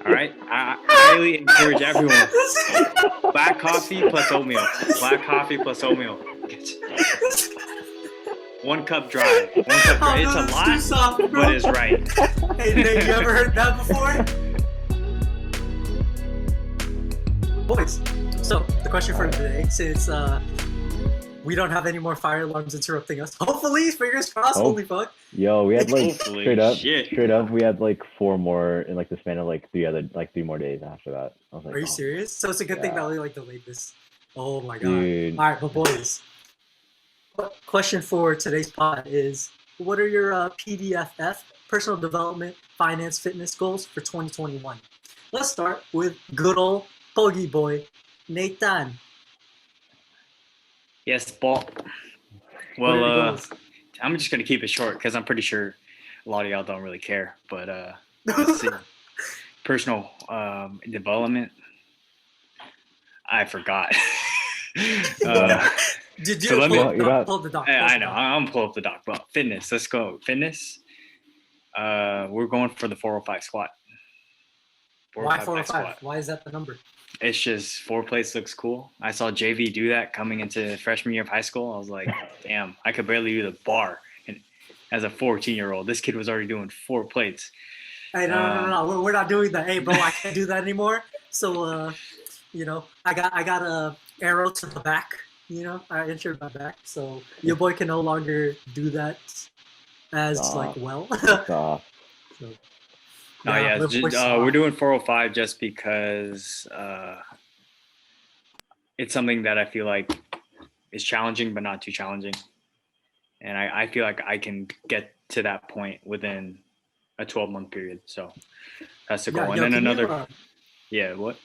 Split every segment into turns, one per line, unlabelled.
All right. I highly encourage everyone. Black coffee plus oatmeal. Black coffee plus oatmeal. One cup dry. One cup dry. It's a
Too
lot,
soft, bro.
but it's right.
Hey, Nate, you ever heard that before? Boys, so the question for today, since we don't have any more fire alarms interrupting us, hopefully, fingers crossed, holy fuck.
Yo, we had like
Hopefully,
straight up, we had like 4 more in like the span of like 3 more days after that. I was like,
Are you serious? So it's a good thing that
yeah.
we like delayed this. Oh my god.
Dude.
All right, but boys, question for today's pod is, what are your PDFF, personal development, finance, fitness goals for 2021? Let's start with good old Pogi boy, Nathan.
Yes, Paul.
What are your
Well,
goals?
I'm just gonna keep it short because I'm pretty sure a lot of y'all don't really care. But let's see. Personal development. I forgot.
Did you
so let me-
pull the doc?
I know. I'm gonna pull up the doc. But fitness. Let's go. Fitness. We're going for the 405 squat.
Why
405
405?
squat.
Why is that the number?
It's just 4 plates looks cool. I saw JV do that coming into freshman year of high school. I was like, damn, I could barely do the bar. And as a 14-year-old, this kid was already doing 4 plates.
Hey, no. We're not doing that. Hey, bro, I can't do that anymore. So, I got a arrow to the back. I injured my back, so your boy can no longer do that as well.
Stop.
So,
We're doing 405 just because it's something that I feel like is challenging, but not too challenging. And I feel like I can get to that point within a 12-month period. So that's the goal. And then another. What?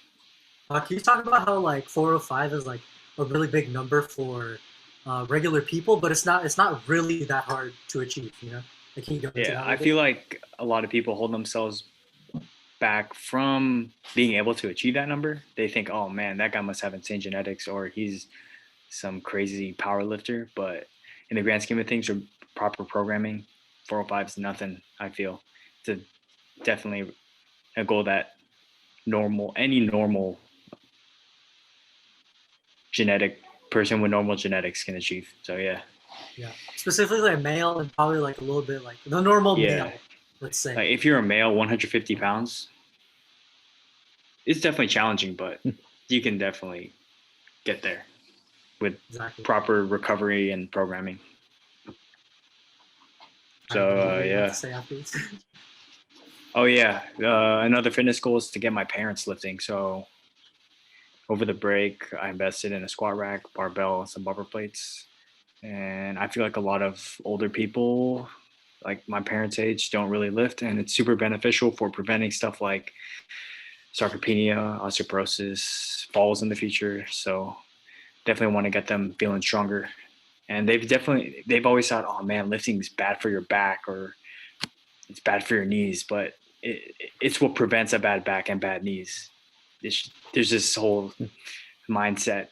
Can you talk about how like 405 is like a really big number for regular people, but it's not really that hard to achieve, Like, can you go into that
I feel like a lot of people hold themselves back from being able to achieve that number. They think, oh man, that guy must have insane genetics or he's some crazy power lifter. But in the grand scheme of things, or proper programming, 405 is nothing, I feel. It's definitely a goal that any normal genetic person with normal genetics can achieve. So yeah,
specifically a male and probably like a little bit like the normal male, let's say.
Like if you're a male, 150 pounds, it's definitely challenging, but you can definitely get there with proper recovery and programming. So another fitness goal is to get my parents lifting. So over the break, I invested in a squat rack, barbell, some bumper plates. And I feel like a lot of older people, like my parents' age, don't really lift. And it's super beneficial for preventing stuff like sarcopenia, osteoporosis, falls in the future. So definitely want to get them feeling stronger. And they've always thought, oh man, lifting is bad for your back or it's bad for your knees. But it's what prevents a bad back and bad knees. There's this whole mindset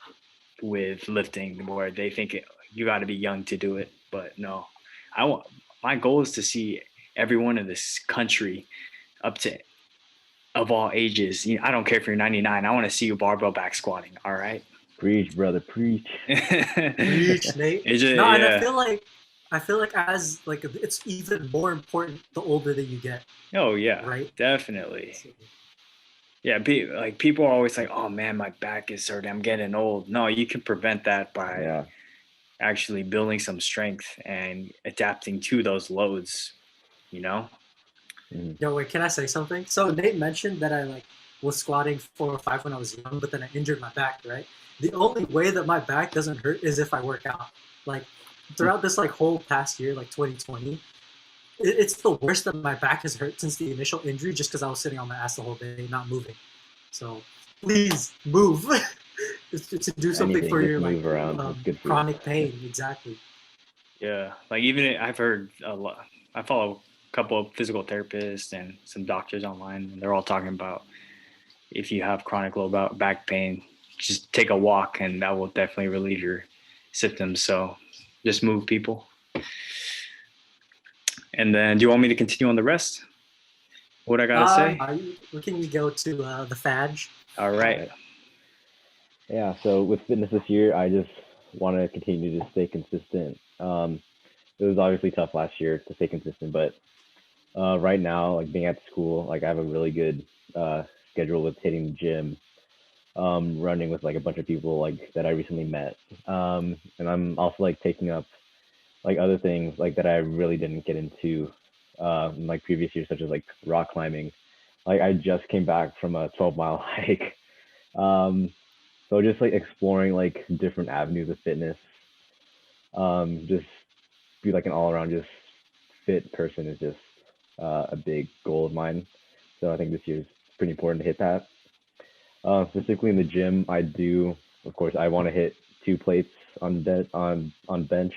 with lifting where they think you got to be young to do it, but no. My goal is to see everyone in this country of all ages. I don't care if you're 99. I want to see you barbell back squatting. All right.
Preach, brother, preach.
Preach, Nate. And I feel like as like it's even more important the older that you get.
Oh yeah,
right.
Definitely. Yeah, people are always like, "Oh man, my back is hurting. I'm getting old." No, you can prevent that by actually building some strength and adapting to those loads.
Yo, wait, can I say something? So Nate mentioned that I was squatting 405 when I was young, but then I injured my back. Right. The only way that my back doesn't hurt is if I work out. Like throughout this whole past year, 2020. It's the worst that my back has hurt since the initial injury, just because I was sitting on my ass the whole day, not moving. So please move to do something for your chronic pain. Exactly.
Yeah, even I've heard a lot. I follow a couple of physical therapists and some doctors online, and they're all talking about if you have chronic low back pain, just take a walk, and that will definitely relieve your symptoms. So just move, people. And then do you want me to continue on the rest? What I gotta say?
We can go to the Fadge.
All right.
Alright. Yeah, so with fitness this year, I just want to continue to stay consistent. It was obviously tough last year to stay consistent, but right now, like being at school, like I have a really good uh, schedule with hitting the gym, running with like a bunch of people like that I recently met, and I'm also like taking up like other things like that I really didn't get into in like previous years, such as like rock climbing. Like I just came back from a 12-mile hike. Um, so just like exploring like different avenues of fitness. Just be like an all around just fit person is just a big goal of mine. So I think this year is pretty important to hit that. Specifically in the gym, I do, of course, I want to hit 2 plates on bench.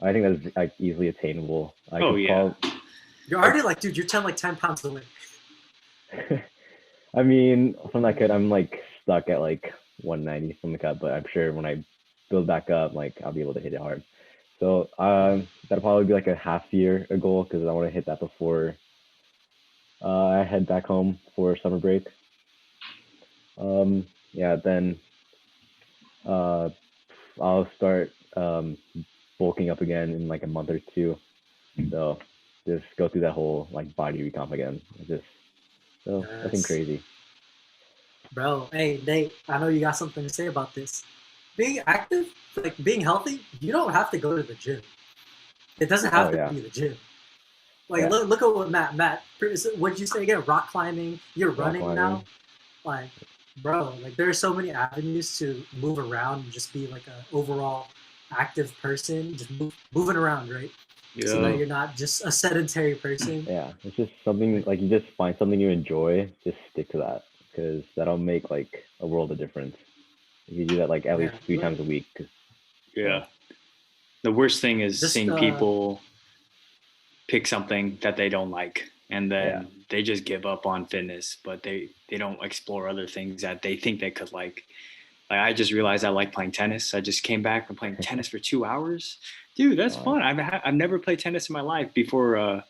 I think that's like easily attainable. I
Oh
could
yeah.
You're already like, dude, you're 10 pounds away.
I mean, from that cut, I'm like stuck at like 190 from the cut, but I'm sure when I build back up, like I'll be able to hit it hard. So that'll probably be like a half year a goal because I want to hit that before I head back home for summer break. Yeah, then uh, I'll start bulking up again in like a month or two. So just go through that whole like body recomp again. It's just so nothing
Yes.
crazy.
Bro, hey, Nate, I know you got something to say about this. Being active, like being healthy, you don't have to go to the gym. It doesn't have
Oh
to
yeah,
be the gym. Like,
yeah.
look at what what'd you say again? Rock climbing, you're
Rock
running
climbing.
now. Like, bro, like there are so many avenues to move around and just be like a overall active person, just moving around, right? So that
Yeah.
you're not just a sedentary person.
Yeah, it's just something like you just find something you enjoy, just stick to that because that'll make like a world of difference. If you do that like at
Yeah,
least 3 times a week. So
Yeah. The worst thing is
just
seeing people pick something that they don't like and
yeah,
then they just give up on fitness, but they don't explore other things that they think they could like. Like I just realized I like playing tennis. I just came back from playing tennis for 2 hours. Dude, that's
uh,
fun. I've never played tennis in my life before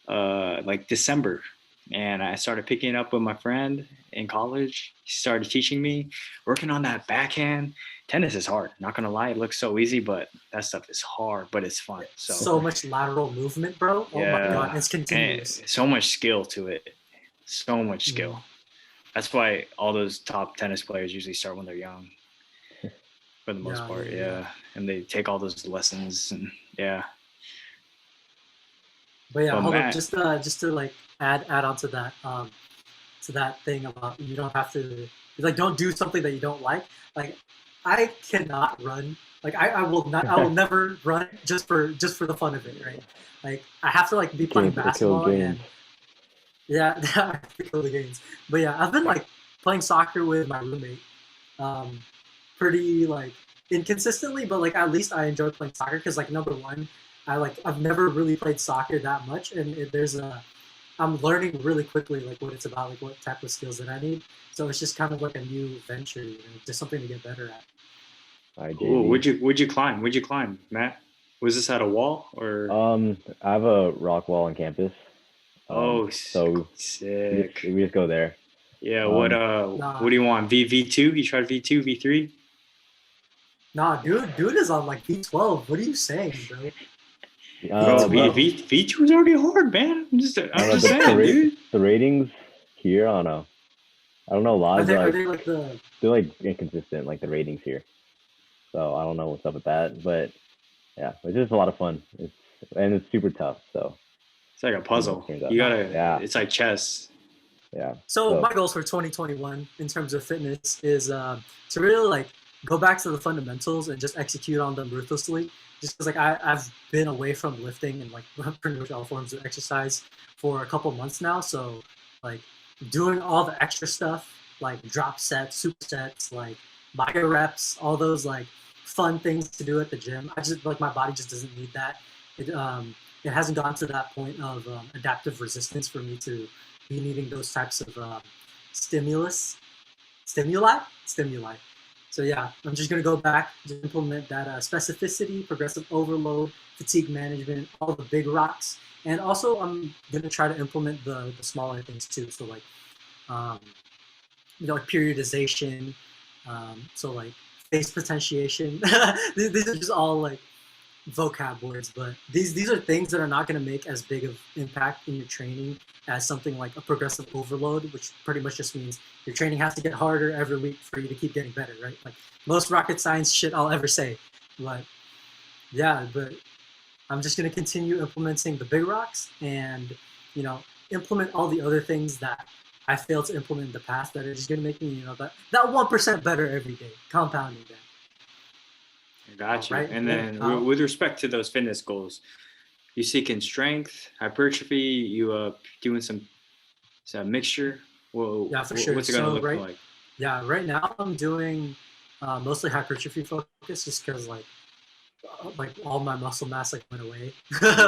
like December. And I started picking it up with my friend in college. He started teaching me, working on that backhand. Tennis is hard. Not gonna lie, it looks so easy, but that stuff is hard, but it's fun. So
so much lateral movement, bro. Oh my god,
yeah,
it's
and
continuous.
so much skill to it. So much
Mm,
skill. That's why all those top tennis players usually start when they're young, for the most
yeah,
part.
yeah, yeah.
Yeah, and they take all those lessons, and yeah.
But yeah,
But
hold up,
Matt,
just to like add on to that thing about you don't have to like don't do something that you don't like. Like I cannot run. Like I will never run just for the fun of it, right? Like I have to like be playing
gains, it kills
basketball
gains.
and yeah, I kill the games. But yeah, I've been like playing soccer with my roommate, um, pretty like inconsistently, but like at least I enjoy playing soccer because like number one, I've never really played soccer that much, and there's a I'm learning really quickly like what it's about, like what type of skills that I need. So it's just kind of like a new venture, you know, just something to get better at.
Hi,
oh,
JV.
would you climb? Would you climb, Matt? Was this at a wall or?
I have a rock wall on campus.
Oh,
So
sick.
we just go there.
Yeah.
Um,
What
Nah,
do you want? V2? You tried V2, V3?
nah, dude is on like V12. What are you saying, bro?
Bro, V
V12.
V V2 is already hard, man.
I
I'm
don't know
just
the
saying, dude.
the ratings here. I don't know. I don't know a lot, but
Are
like
they like the
they're like inconsistent, like the ratings here. So I don't know what's up with that, but yeah, it's just a lot of fun. It's super tough. So
It's like a
see how it
puzzle.
turns out.
You
nah?
gotta.
Yeah,
It's like chess.
yeah.
So
So
my goals for 2021 in terms of fitness is to really like go back to the fundamentals and just execute on them ruthlessly. Just because like I've been away from lifting and like pretty much all forms of exercise for a couple months now. So like doing all the extra stuff like drop sets, supersets, like micro reps, all those like fun things to do at the gym. I just like my body just doesn't need that. It hasn't gotten to that point of adaptive resistance for me to be needing those types of stimuli. So yeah, I'm just gonna go back to implement that specificity, progressive overload, fatigue management, all the big rocks, and also I'm gonna try to implement the smaller things too. So like, um, like periodization, so like phase potentiation. These are just all like vocab words, but these are things that are not going to make as big of impact in your training as something like a progressive overload, which pretty much just means your training has to get harder every week for you to keep getting better, right? Like most rocket science shit I'll ever say. But yeah, but I'm just going to continue implementing the big rocks and, you know, implement all the other things that I failed to implement in the past that are just going to make me, you know, that 1% better every day, compounding that.
Got you.
Right.
And then with respect to those fitness goals, you seeking strength, hypertrophy, you doing some mixture? Well,
yeah, for sure.
What's it gonna look
right,
like?
Yeah, right now I'm doing mostly hypertrophy focus, just because like all my muscle mass like went away,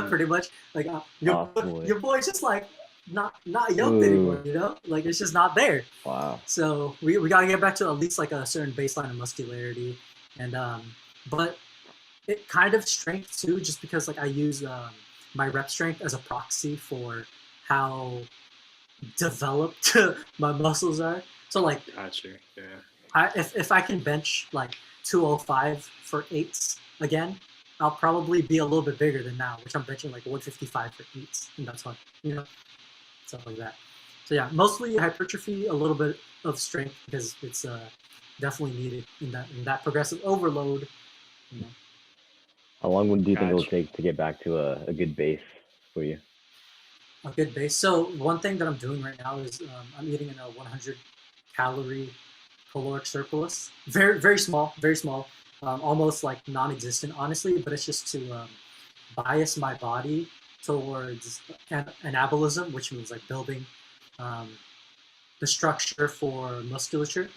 pretty much. Like your boy's just like not yoked anymore, you know? Like it's just not there.
Wow.
So we gotta get back to at least like a certain baseline of muscularity, and but it kind of strength too, just because like I use my rep strength as a proxy for how developed my muscles are. So like,
Gotcha. Yeah.
if I can bench like 205 for eights again, I'll probably be a little bit bigger than now, which I'm benching like 155 for eights, and that's fun, you know, stuff like that. So yeah, mostly hypertrophy, a little bit of strength because it's definitely needed in that progressive overload. You know.
How long do you think it'll
Gotcha.
take to get back to a good base for you?
A good base. So one thing that I'm doing right now is I'm eating in a 100 calorie caloric surplus. Very very small, very small, almost like non-existent, honestly. But it's just to bias my body towards anabolism, which means like building the structure for musculature.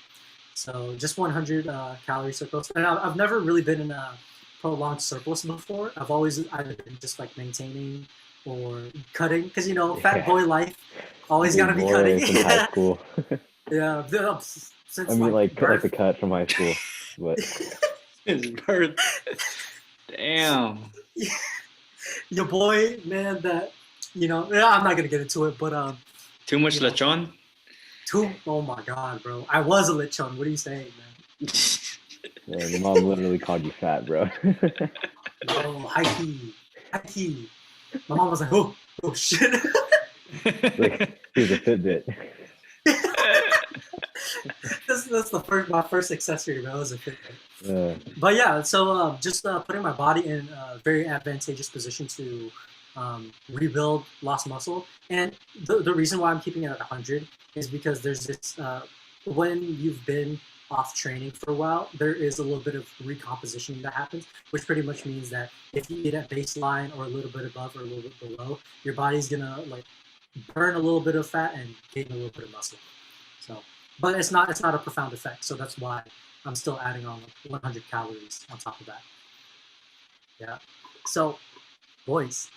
So just 100 calorie surplus. And I've never really been in a prolonged surplus before. I've always either been just like maintaining or cutting, because you know, fat boy life, always got to be cutting.
From high school.
Yeah, since
I mean, like
birth.
the cut from high school, but
His birth. Damn.
Your boy, man, that you know, I'm not gonna get into it, but
Too much
you know,
lechon?
oh my god, bro, I was a lechon. What are you saying, man?
yeah, your mom literally called you fat, bro.
Bro, high key. My mom was like, oh shit.
Like, here's a Fitbit.
That's my first accessory, bro. Was a Fitbit. But yeah, so just putting my body in a very advantageous position to rebuild lost muscle. And the reason why I'm keeping it at 100 is because there's this when you've been off training for a while, there is a little bit of recomposition that happens, which pretty much means that if you eat at baseline or a little bit above or a little bit below, your body's gonna like burn a little bit of fat and gain a little bit of muscle. So, but it's not a profound effect. So that's why I'm still adding on like 100 calories on top of that. Yeah. So, boys,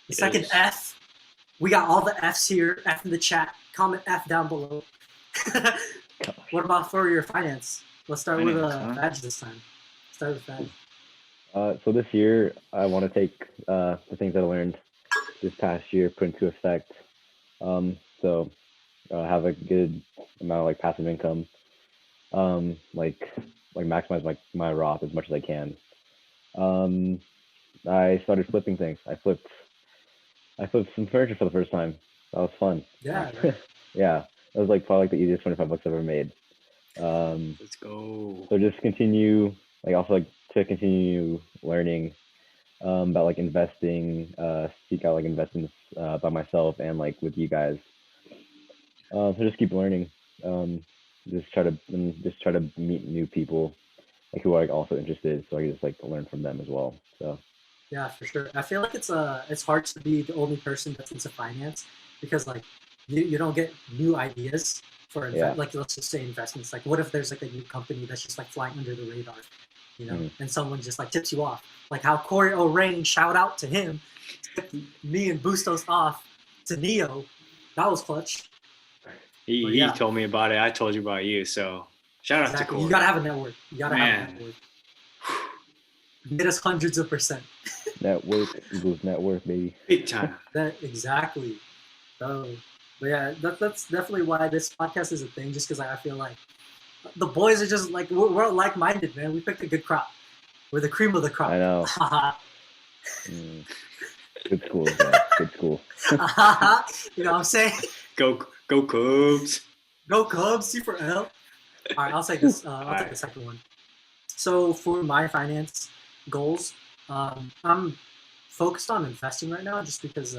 the second F, we got all the Fs here. F in the chat. Comment F down below. What about for your finance? Let's start with Fadge this time. Start with Fadge.
So this year, I want to take the things that I learned this past year, put into effect. So have a good amount of like passive income. Like maximize my Roth as much as I can. I started flipping things. I flipped some furniture for the first time. That was fun.
Yeah. Right?
Yeah. That was like probably like the easiest $25 I've ever made.
Let's go.
So just continue, like also like to continue learning about like investing, seek out like investments by myself and like with you guys. So just keep learning. Just try to meet new people like who are like also interested, so I can just like learn from them as well. So
yeah, for sure. I feel like it's hard to be the only person that's into finance, because like you don't get new ideas for like let's just say investments. Like what if there's like a new company that's just like flying under the radar, you know, and someone just like tips you off, like how Corey O'Rain, shout out to him, tipped me and Bustos off to Neo. That was clutch.
He told me about it. I told you about you. So Shout out to
Exactly.
Corey.
You gotta have a network. You gotta have a
Man.
network. Get us hundreds of percent.
Network equals network, baby.
Big time.
That exactly. So, but yeah, that's definitely why this podcast is a thing. Just because I feel like the boys are just like we're like-minded, man. We picked a good crop. We're the cream of the crop.
I know. Good school, man. Good school.
You know what I'm saying?
Go Cubs.
Go Cubs, C for L. All right, I'll take this. I'll take the second one. So for my finance goals, I'm focused on investing right now, just because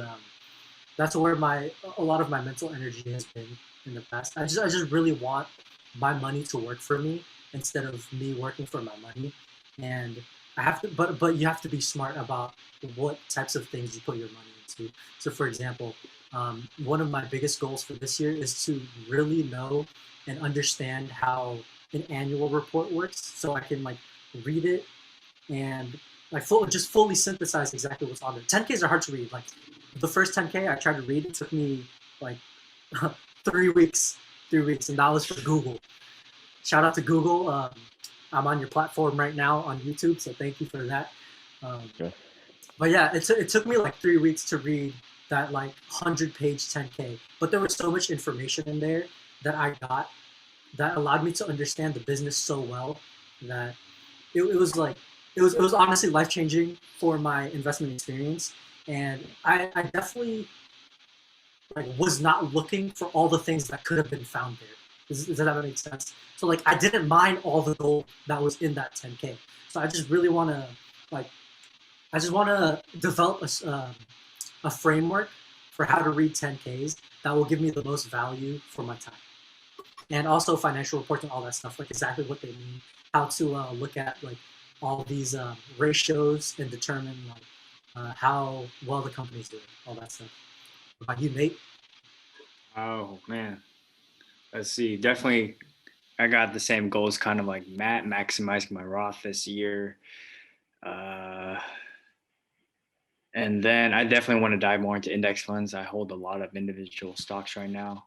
that's where a lot of my mental energy has been in the past. I just really want my money to work for me instead of me working for my money, and I have to. But you have to be smart about what types of things you put your money into. So, for example, one of my biggest goals for this year is to really know and understand how an annual report works, so I can like read it and like just fully synthesize exactly what's on there. 10Ks are hard to read. Like the first 10K I tried to read, it took me like 3 weeks, and that was for Google. Shout out to Google. I'm on your platform right now on YouTube, so thank you for that.
Sure.
But yeah, it took me like 3 weeks to read that like 100-page 10K. But there was so much information in there that I got that allowed me to understand the business so well that it was honestly life-changing for my investment experience. And I definitely like was not looking for all the things that could have been found there. Does that make sense? So like I didn't mine all the gold that was in that 10K. So I just really want to develop a framework for how to read 10Ks that will give me the most value for my time. And also financial reports and all that stuff, like exactly what they mean, how to look at like all these ratios and determine like how well the company's doing, all that stuff. What about you, Nate?
Oh man. Let's see. Definitely I got the same goals kind of like Matt, maximizing my Roth this year. And then I definitely want to dive more into index funds. I hold a lot of individual stocks right now.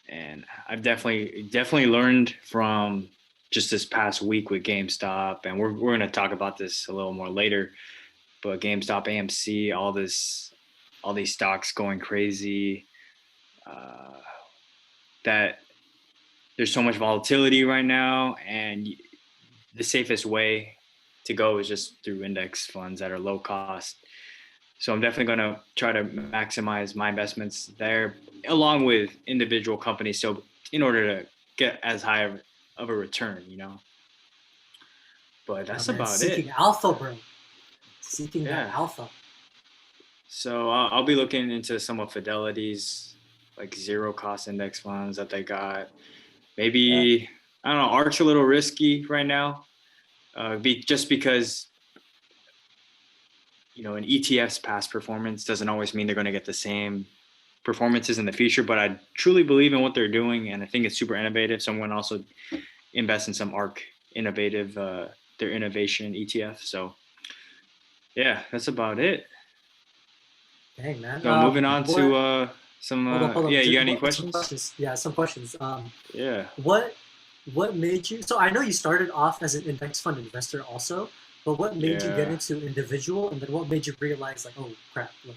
And I've definitely learned from just this past week with GameStop, and we're going to talk about this a little more later. But GameStop, AMC, all these stocks going crazy. That there's so much volatility right now, and the safest way to go is just through index funds that are low cost. So I'm definitely going to try to maximize my investments there, along with individual companies. So in order to get as high of a return, But that's about
Seeking
it.
alpha, bro. Seeking that alpha.
So I'll be looking into some of Fidelity's like zero cost index funds that they got. Maybe I don't know. Arc's a little risky right now, just because. An ETF's past performance doesn't always mean they're going to get the same performances in the future, but I truly believe in what they're doing, and I think it's super innovative. So I'm going to also invest in some ARC innovative, their innovation ETF. So yeah, that's about it.
Dang, man.
So moving on to some.
Hold on.
Yeah, you got any questions?
Yeah, some questions.
Yeah.
What made you? So I know you started off as an index fund investor also. But what made you get into individual, and then what made you realize, like, oh crap, look,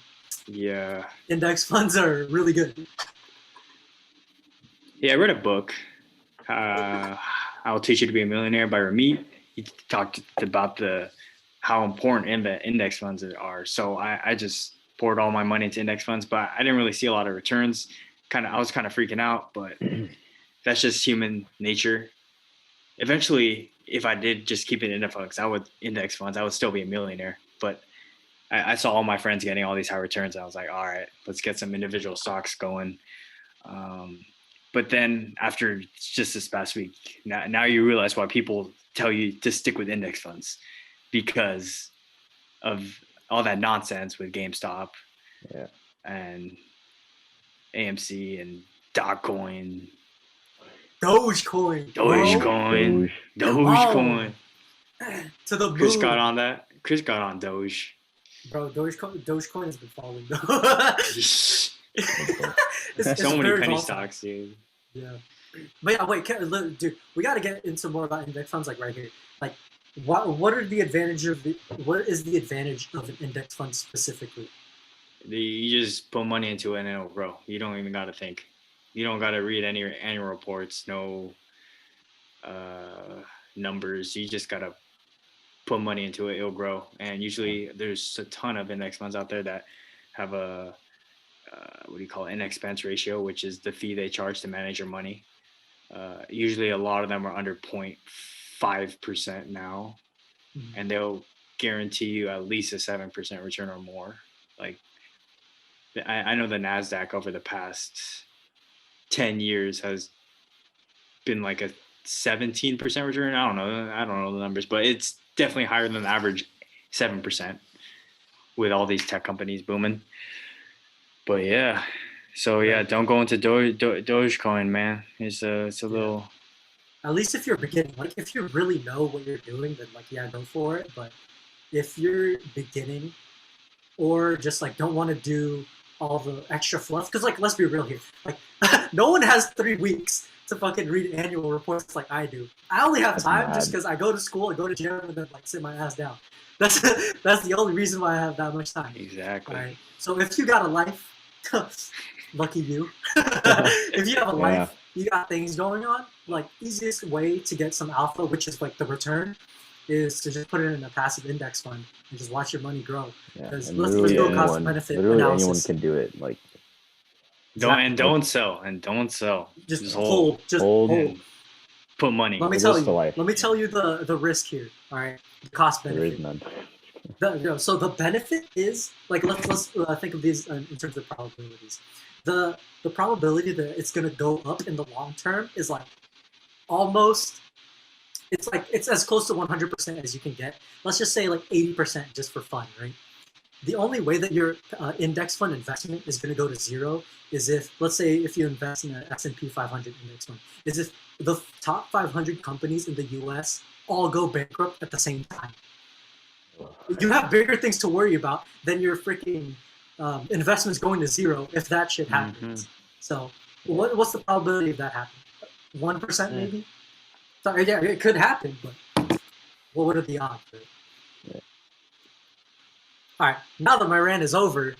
index funds are really good?
Yeah, I read a book, "I'll Teach You to Be a Millionaire" by Ramit. He talked about how important index funds are. So I just poured all my money into index funds, but I didn't really see a lot of returns. I was kind of freaking out, but that's just human nature. Eventually, if I did just keep it index funds, I would still be a millionaire. But I saw all my friends getting all these high returns. I was like, all right, let's get some individual stocks going. But then after just this past week, now you realize why people tell you to stick with index funds, because of all that nonsense with GameStop and AMC and Dogecoin.
Dogecoin. To the moon.
Chris got on that. Chris got on Doge.
Bro, Dogecoin has been falling though.
So many penny stocks, dude.
Yeah. But yeah, wait, dude, we got to get into more about index funds, like right here. Like, what are the advantages of what is the advantage of an index fund specifically?
You just put money into it and it'll grow. You don't even got to think. You don't got to read any annual reports, no uh, numbers. You just got to put money into it, it'll grow. And usually there's a ton of index funds out there that have a what do you call it, an expense ratio, which is the fee they charge to manage your money. Usually a lot of them are under 0.5% now, and they'll guarantee you at least a 7% return or more. Like I know the NASDAQ over the past 10 years has been like a 17% return. I don't know the numbers, but it's definitely higher than the average 7% with all these tech companies booming. But yeah, so yeah, don't go into Dogecoin, man. It's a little.
At least if you're beginning, like if you really know what you're doing, then like yeah, go for it. But if you're beginning or just like don't want to do all the extra fluff, because like let's be real here, like no one has 3 weeks to fucking read annual reports like I do. I only have time just because I go to school, I go to gym, and then like sit my ass down. That's that's the only reason why I have that much time.
Exactly.
Right? So if you got a life, lucky you. If you have a life, you got things going on. Like easiest way to get some alpha, which is like the return, is to just put it in a passive index fund and just watch your money grow.
Yeah,
Let's
do
a cost benefit
literally
analysis.
anyone can do it. Like
don't sell.
Just hold.
And put money.
Let me tell you the risk here. All right, the cost benefit.
There is none.
So the benefit is like let's think of these in terms of probabilities. The probability that it's going to go up in the long term is like almost. It's as close to 100% as you can get. Let's just say like 80% just for fun, right? The only way that your index fund investment is going to go to zero is if, let's say, if you invest in an S&P 500 index fund, is if the top 500 companies in the U.S. all go bankrupt at the same time. You have bigger things to worry about than your freaking investments going to zero if that shit happens. So what's the probability of that happening? 1% maybe? So, yeah, it could happen, but what are the odds? Right? Yeah. All right, now that my rant is over,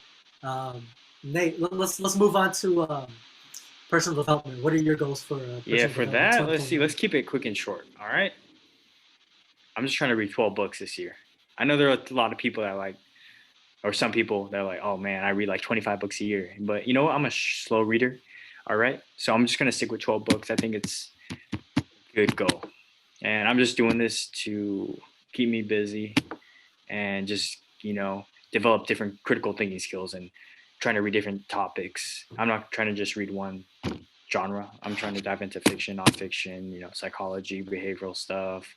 Nate, let's move on to personal development. What are your goals for?
For that, let's see. Let's keep it quick and short. All right. I'm just trying to read 12 books this year. I know there are a lot of people that like, or some people that are like, oh man, I read like 25 books a year. But you know what? I'm a slow reader. All right. So I'm just gonna stick with 12 books. I think it's good goal, and I'm just doing this to keep me busy and just develop different critical thinking skills and trying to read different topics. I'm not trying to just read one genre. I'm trying to dive into fiction, nonfiction, psychology, behavioral stuff,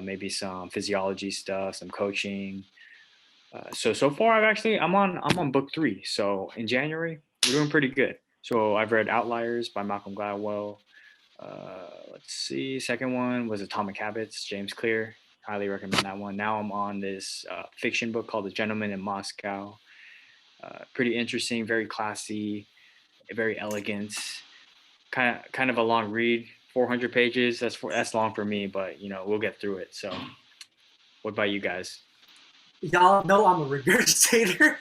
maybe some physiology stuff, some coaching. So far I'm on book 3. So in January we're doing pretty good. So I've read Outliers by Malcolm Gladwell. Let's see. Second one was Atomic Habits, James Clear. Highly recommend that one. Now I'm on this fiction book called The Gentleman in Moscow. Pretty interesting, very classy, very elegant. Kind of a long read, 400 pages. That's long for me, but we'll get through it. So, what about you guys?
Y'all know I'm a regurgitator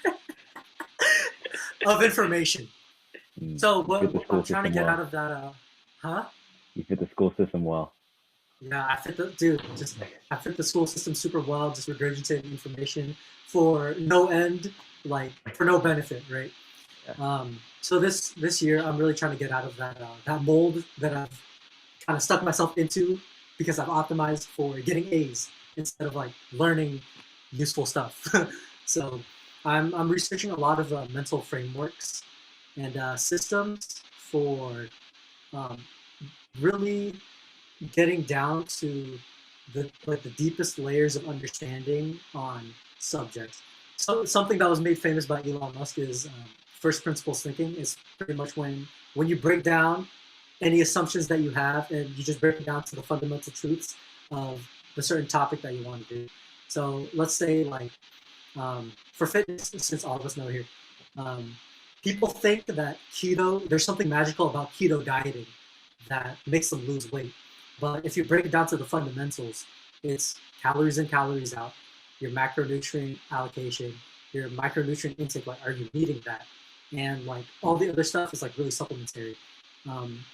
of information. So what I'm trying to get out of that,
You fit the school system well.
Yeah, I fit the school system super well, just regurgitating information for no end, like for no benefit, right? Yeah. So this year I'm really trying to get out of that mold that I've kind of stuck myself into because I've optimized for getting A's instead of like learning useful stuff. So I'm researching a lot of mental frameworks and systems for really getting down to the deepest layers of understanding on subjects. So something that was made famous by Elon Musk is first principles thinking. Is pretty much when you break down any assumptions that you have and you just break it down to the fundamental truths of the certain topic that you want to do. So let's say like for fitness, since all of us know here, people think that keto, there's something magical about keto dieting that makes them lose weight. But if you break it down to the fundamentals, it's calories in, calories out, your macronutrient allocation, your micronutrient intake, like are you meeting that? And like all the other stuff is like really supplementary.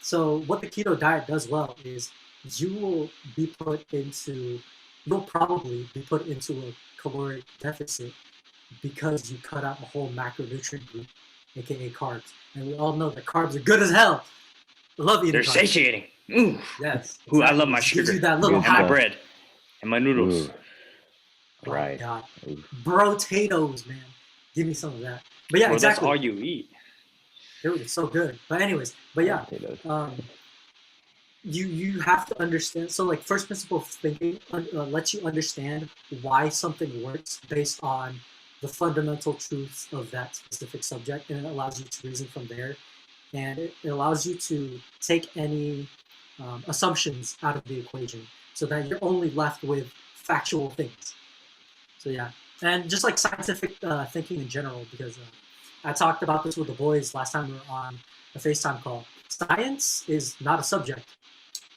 So what the keto diet does well is you will be put into, you'll probably be put into a caloric deficit because you cut out the whole macronutrient group, aka carbs. And we all know that carbs are good as hell. I love eating
They're
carbs.
satiating. Ooh.
Yes.
Ooh, I
exactly.
love my
It gives
sugar.
you that little
Good
And my
stuff.
bread. And my noodles.
Ooh,
Oh,
right.
God.
Ooh.
Brotatoes, man. Give me some of that. But yeah,
Well,
exactly.
that's all you eat.
Dude, it's so good. But anyways, but yeah,
Potatoes.
you have to understand. So like first principle of thinking lets you understand why something works based on the fundamental truths of that specific subject, and it allows you to reason from there, and it allows you to take any assumptions out of the equation, so that you're only left with factual things. So yeah, and just like scientific thinking in general, because I talked about this with the boys last time we were on a FaceTime call. Science is not a subject.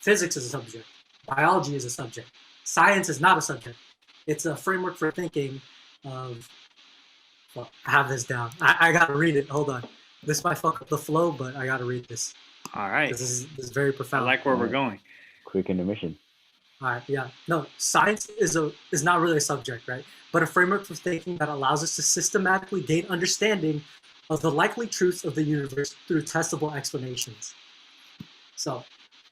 Physics is a subject. Biology is a subject. Science is not a subject. It's a framework for thinking of, well, I have this down. I gotta read it. Hold on. This might fuck up the flow, but I gotta read this.
All right.
This is very
I
profound.
like where we're going.
Quick intermission.
All right, yeah. No, science is not really a subject, right? But a framework for thinking that allows us to systematically gain understanding of the likely truths of the universe through testable explanations. So,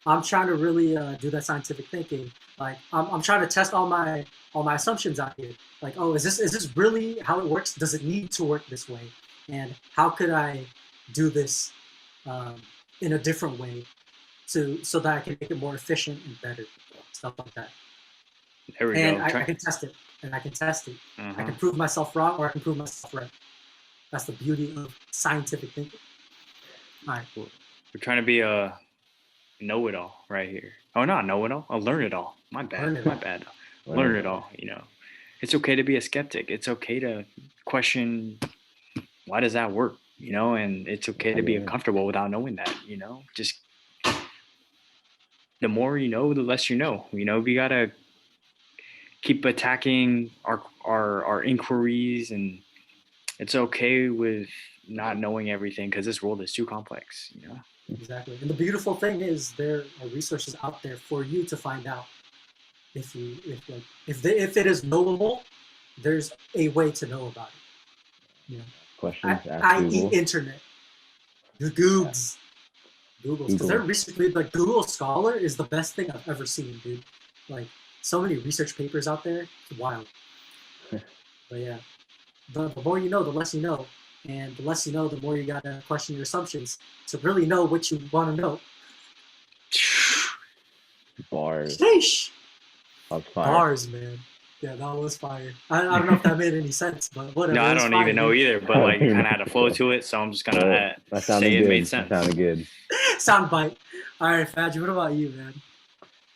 I'm trying to really do that scientific thinking. Like, I'm trying to test all my assumptions out here. Like, oh, is this really how it works? Does it need to work this way? And how could I do this in a different way so that I can make it more efficient and better? Stuff like that.
There we
And
go.
I can test it. And I can test it. I
Uh-huh.
can prove myself wrong, or I can prove myself right. That's the beauty of scientific thinking. All right.
We're trying to be a know-it-all right here. Oh, not know-it-all. A learn-it-all. My bad.
Learn it
My
all.
bad. Learn it all. It's okay to be a skeptic. It's okay to question why does that work. And it's okay to be
Yeah.
uncomfortable without knowing that. Just the more you know, the less you know. We gotta keep attacking our inquiries, and it's okay with not knowing everything because this world is too complex.
Exactly. And the beautiful thing is there are resources out there for you to find out. If it is knowable, there's a way to know about it.
Questions, ask
I.e.
Google.
internet. The Googs. Googles. Because
Google.
they're recently, like, Google Scholar is the best thing I've ever seen, dude. Like, so many research papers out there. It's wild. But yeah, the more you know, the less you know. And the less you know, the more you gotta question your assumptions to really know what you want to know.
Bars.
Sheesh.
That's fire.
Bars, man. Yeah, that was fire. I don't know if that made any sense, but whatever.
No,
it
I
was
don't
fire,
even know
dude.
either, but like kind of had a flow to it, so I'm just gonna
That sounded
say it
good.
made
That
sense.
sounded good.
Soundbite. All right, Fadge, what about you, man?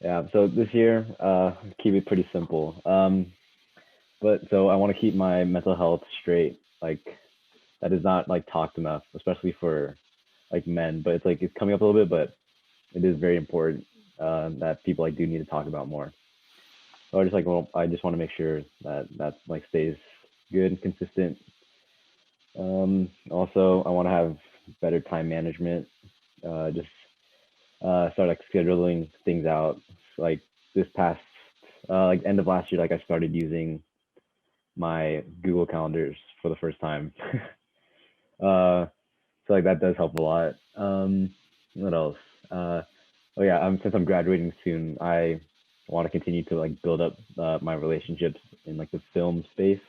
Yeah, so this year, keep it pretty simple. But so I want to keep my mental health straight. Like, that is not like talked enough, especially for like men. But it's like it's coming up a little bit, but it is very important that people like do need to talk about more. So I just want to make sure that like stays good and consistent. Also, I want to have better time management. Just start like scheduling things out. Like this past like end of last year, like I started using my Google calendars for the first time. So like that does help a lot. What else? Oh yeah, since I'm graduating soon, I want to continue to like build up my relationships in like the film space.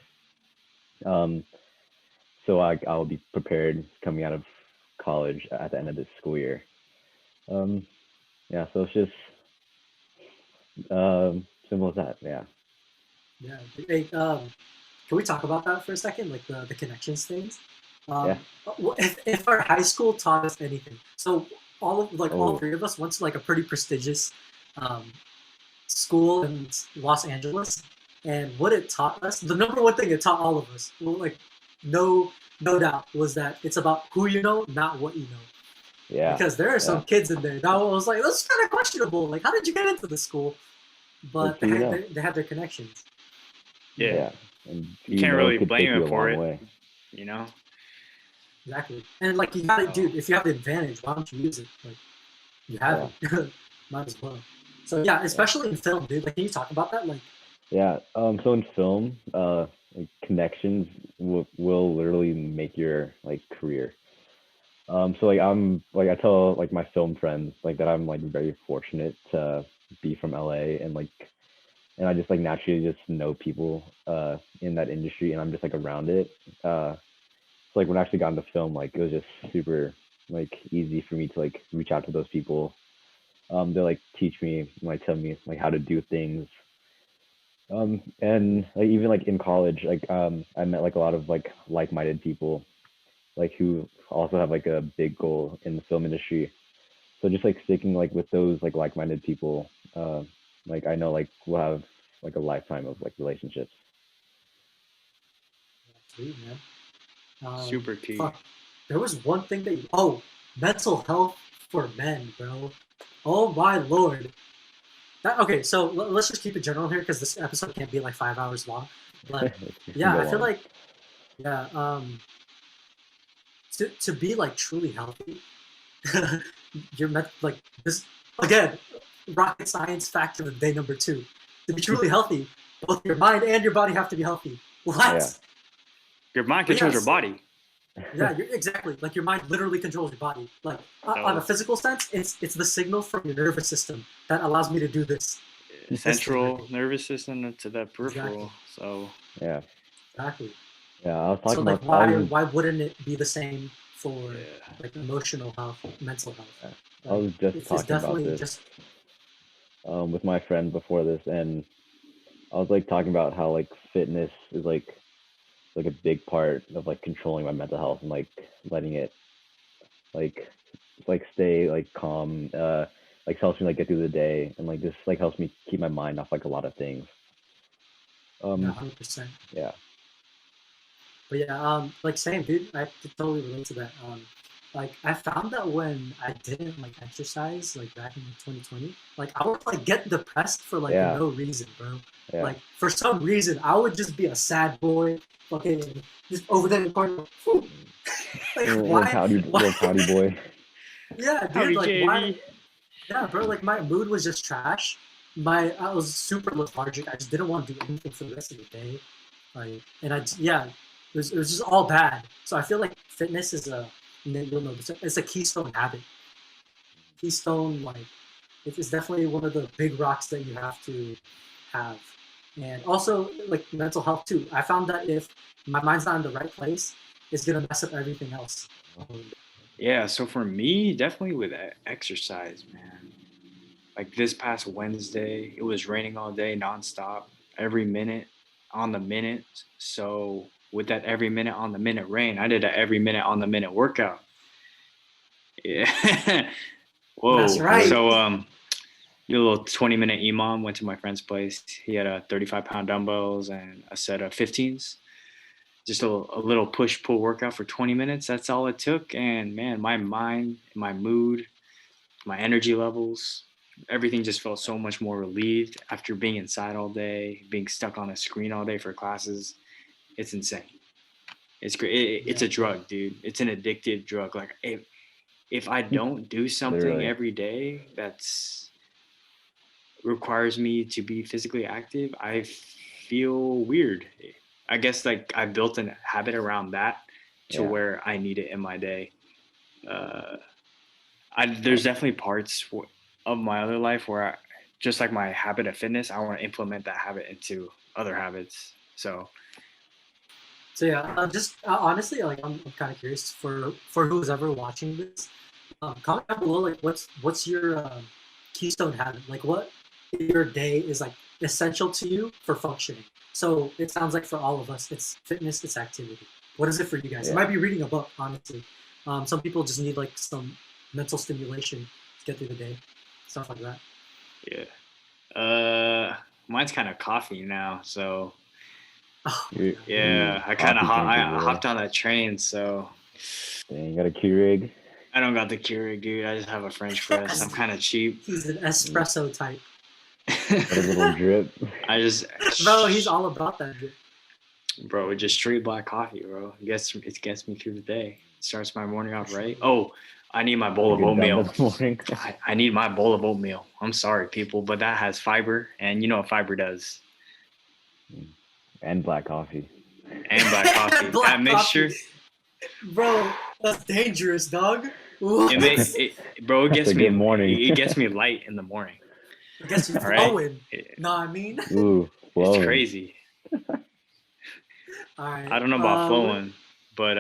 So I'll be prepared coming out of college at the end of this school year. Yeah, so it's just simple as that. Yeah.
Yeah. Hey, can we talk about that for a second? Like the connections things?
Yeah.
If our high school taught us anything, so all
Oh.
three of us went to like a pretty prestigious school in Los Angeles, and what it taught us, the number one thing it taught all of us, well, like no doubt, was that it's about who you know, not what you know.
Yeah.
because there are some
Yeah.
kids in there that was like, that's kind of questionable. Like, how did you get into the school? But
Who you know?
they had their connections.
Yeah.
Yeah. And
You
who you
can't
know
really
could
blame
take you
him
a
for
long
it,
way.
you know?
Exactly. And like, you gotta,
Oh.
dude, if you have the advantage, why don't you use it? Like, you have it. Might as well. So yeah, especially in film, dude. Like, can you talk about that? Like,
Yeah. So in film, like connections will literally make your like career. So like I'm like I tell like my film friends like that I'm like very fortunate to be from LA and I just like naturally just know people in that industry and I'm just like around it. So like when I actually got into film, like it was just super like easy for me to like reach out to those people. They like teach me, like tell me like how to do things. And like even like in college, like I met like a lot of like-minded people, like who also have like a big goal in the film industry. So just like sticking like with those like-minded people, like I know like we'll have like a lifetime of like relationships.
sweet, man.
Super key.
Fuck. There was one thing that mental health for men, bro. Oh my lord. Okay, so let's just keep it general here because this episode can't be like 5 hours long. But
It can
yeah,
go
I feel
long.
like yeah, to be like truly healthy, you're meant like this again. Rocket science fact of day number 2. To be truly healthy, both your mind and your body have to be healthy. What?
Yeah.
Your mind
But
controls
yeah,
your body.
yeah, you're, exactly. Like your mind literally controls your body. Like on a
So
physical sense, it's the signal from your nervous system that allows me to do this. This thing right
central
here.
nervous system to the
Exactly.
peripheral. So
Yeah.
Exactly.
Yeah. I was
So
talking
like,
about I was
why wouldn't it be the same for
yeah.
like emotional health, mental health?
I
Like
was just
it's
talking about
definitely
this
just
with my friend before this, and I was like talking about how like fitness is like a big part of like controlling my mental health and like letting it like stay like calm. Like helps me like get through the day and like just like helps me keep my mind off like a lot of things.
yeah,
Um,
100%.
yeah,
But yeah, like same dude. I could totally relate to that. Like I found that when I didn't like exercise, like back in 2020, like I would like get depressed for like
yeah,
no reason, bro.
yeah.
Like for some reason, I would just be a sad boy, fucking just over there in the corner. Whew. Like why? Why?
Little pouty boy.
Yeah, dude.
Howdy,
Like why?
JV.
Yeah, bro. Like my mood was just trash. I was super lethargic. I just didn't want to do anything for the rest of the day. Like, and yeah, it was just all bad. So I feel like fitness is you'll know this, it's a keystone habit. Keystone, like, it's definitely one of the big rocks that you have to have. And also, like, mental health, too. I found that if my mind's not in the right place, it's going to mess up everything else.
Yeah, so for me, definitely with exercise, man. Like this past Wednesday, it was raining all day, nonstop, every minute on the minute. So with that every minute on the minute rain, I did a every minute on the minute workout. Yeah.
That's
Whoa.
right.
So did a little 20-minute EMOM, went to my friend's place. He had a 35-pound dumbbells and a set of 15s. Just a little push pull workout for 20 minutes. That's all it took. And man, my mind, my mood, my energy levels, everything just felt so much more relieved after being inside all day, being stuck on a screen all day for classes. It's insane. It's great. It's
Yeah,
a drug, dude. It's an addictive drug. Like if I don't do something
Literally.
every day that's requires me to be physically active, I feel weird. I guess like I built a habit around that to
Yeah.
where I need it in my day. Uh, there's definitely parts of my other life where just like my habit of fitness, I want to implement that habit into other habits. So
So yeah, just honestly, like I'm kind of curious for who's ever watching this. Comment down below, like what's your keystone habit? Like what in your day is like essential to you for functioning? So it sounds like for all of us, it's fitness, it's activity. What is it for you guys? It
Yeah.
might be reading a book, honestly. Some people just need like some mental stimulation to get through the day, stuff like that.
yeah, mine's kind of coffee now. So
Oh,
yeah, I kind of
Coffee drinker
I
boy.
hopped on that train. So
Dang, you got a Keurig.
I don't got the Keurig, dude. I just have a French press. I'm kind of cheap.
He's an espresso type.
Got a little drip.
I just,
Bro, he's all about that shit.
bro, just straight black coffee, bro. It gets me through the day. Starts my morning off right. Oh, I need my bowl of
Get done
oatmeal.
this morning.
I need my bowl of oatmeal. I'm sorry, people, but that has fiber, and you know what fiber does.
And black coffee.
And black coffee.
Black
That mixture,
coffee. Bro, that's dangerous, dog.
bro, it
That's
gets
a
me
good morning.
It gets me light in the morning.
I guess you're
All right.
flowing.
It-
Know what I mean?
Ooh,
it's
flowing.
crazy.
All right.
I don't know about flowing, but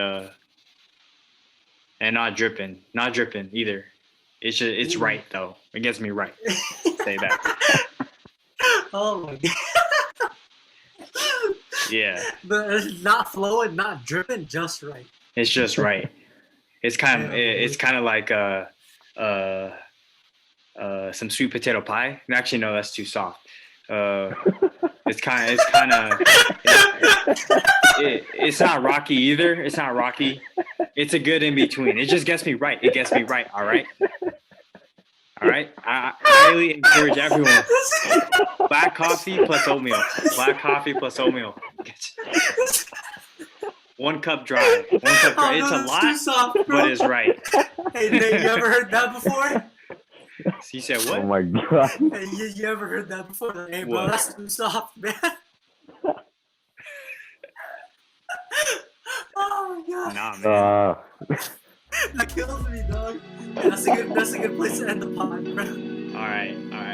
and not dripping either. It's
Ooh.
right though. It gets me right. Say that.
Oh my god.
Yeah,
But it's not flowing, not dripping, just right.
it's just right. It's kind of
Yeah.
it's kind of like some sweet potato pie. Actually, no, that's too soft. It's kind of it's not rocky either. It's not rocky. It's a good in between. It just gets me right. It gets me right. All right. All right. I highly encourage everyone. Black coffee plus oatmeal. Black coffee plus oatmeal. One cup dry. One cup dry. It's a
Too
lot,
soft, bro.
but it's right.
Hey, Nate, you ever heard that before?
He said
Oh
what?
my god.
Hey, you ever heard that before? Like, hey, bro,
What?
that's too soft, man. Oh my god,
Nah, man.
that kills me, dog. That's a good place to end the pod, bro.
All right. All right.